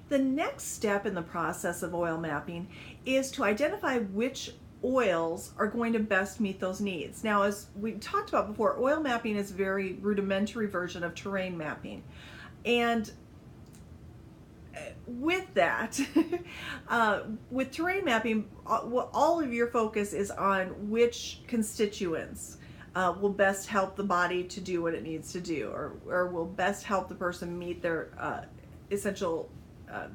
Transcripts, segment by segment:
The next step in the process of oil mapping is to identify which oils are going to best meet those needs. Now, as we talked about before, oil mapping is a very rudimentary version of terrain mapping. And with that, with terrain mapping, all of your focus is on which constituents will best help the body to do what it needs to do, or will best help the person meet their essential,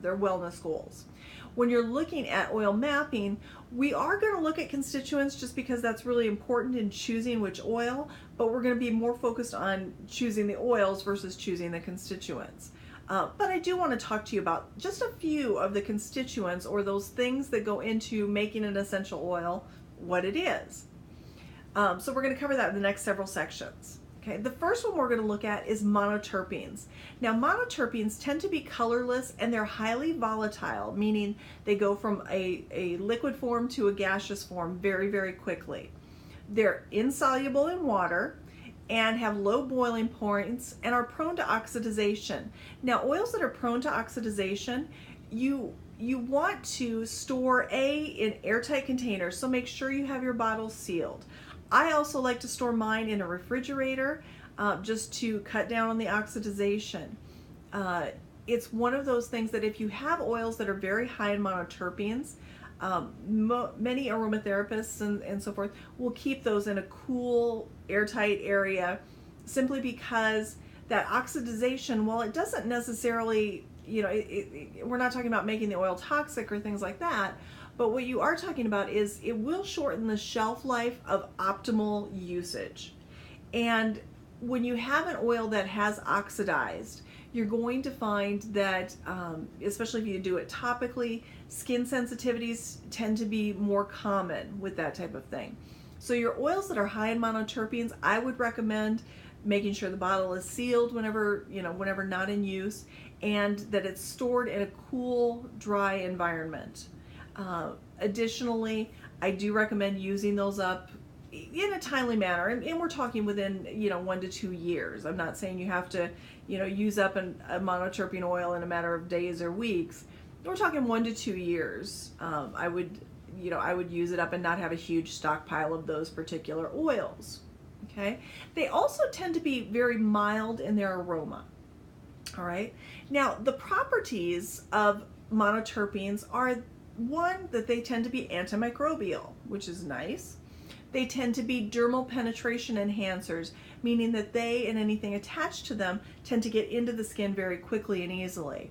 their wellness goals. When you're looking at oil mapping, we are going to look at constituents just because that's really important in choosing which oil, but we're going to be more focused on choosing the oils versus choosing the constituents. But I do want to talk to you about just a few of the constituents, or those things that go into making an essential oil what it is. So we're going to cover that in the next several sections. Okay, the first one we're going to look at is monoterpenes. Now, monoterpenes tend to be colorless and they're highly volatile, meaning they go from a liquid form to a gaseous form very, very quickly. They're insoluble in water and have low boiling points and are prone to oxidization. Now, oils that are prone to oxidization, you want to store in airtight containers, so make sure you have your bottles sealed. I also like to store mine in a refrigerator just to cut down on the oxidization. It's one of those things that if you have oils that are very high in monoterpenes, many aromatherapists and so forth will keep those in a cool, airtight area, simply because that oxidization, while it doesn't necessarily, we're not talking about making the oil toxic or things like that, but what you are talking about is it will shorten the shelf life of optimal usage. And when you have an oil that has oxidized, you're going to find that, especially if you do it topically, skin sensitivities tend to be more common with that type of thing. So your oils that are high in monoterpenes, I would recommend making sure the bottle is sealed whenever not in use, and that it's stored in a cool, dry environment. Additionally, I do recommend using those up in a timely manner, and we're talking within 1 to 2 years. I'm not saying you have to use up a monoterpene oil in a matter of days or weeks. We're talking 1 to 2 years. I would use it up and not have a huge stockpile of those particular oils. Okay, they also tend to be very mild in their aroma. All right, now the properties of monoterpenes are, one, that they tend to be antimicrobial, which is nice. They tend to be dermal penetration enhancers, meaning that they and anything attached to them tend to get into the skin very quickly and easily.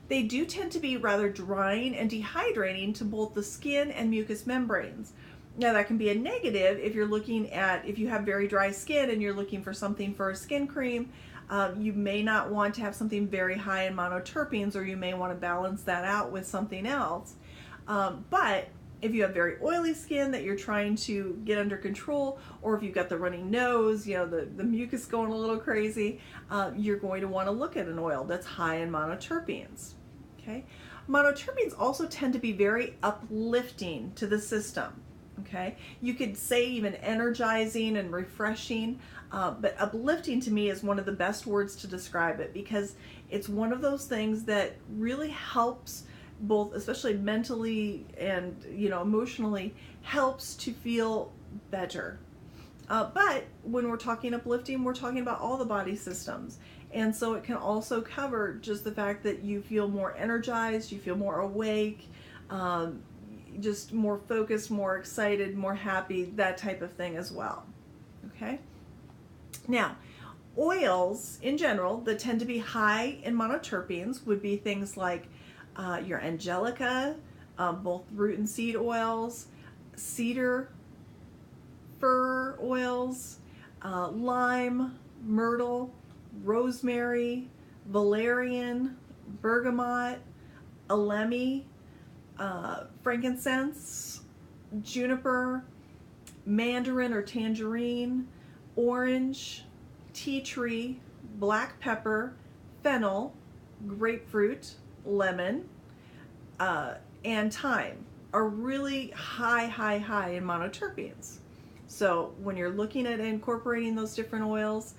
They do tend to be rather drying and dehydrating to both the skin and mucous membranes. Now, that can be a negative if you have very dry skin and you're looking for something for a skin cream. You may not want to have something very high in monoterpenes, or you may want to balance that out with something else. But if you have very oily skin that you're trying to get under control, or if you've got the running nose, the mucus going a little crazy, you're going to want to look at an oil that's high in monoterpenes. Okay, monoterpenes also tend to be very uplifting to the system. Okay, you could say even energizing and refreshing, but uplifting to me is one of the best words to describe it, because it's one of those things that really helps both, especially mentally and emotionally, helps to feel better. But when we're talking uplifting, we're talking about all the body systems, and so it can also cover just the fact that you feel more energized, you feel more awake, just more focused, more excited, more happy, that type of thing as well. Okay, now oils in general that tend to be high in monoterpenes would be things like your angelica, both root and seed oils, cedar, fir oils, lime, myrtle, rosemary, valerian, bergamot, elemi, frankincense, juniper, mandarin or tangerine, orange, tea tree, black pepper, fennel, grapefruit, lemon, and thyme are really high in monoterpenes. So when you're looking at incorporating those different oils,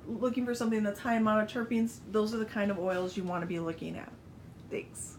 looking for something that's high in monoterpenes, those are the kind of oils you want to be looking at. Thanks.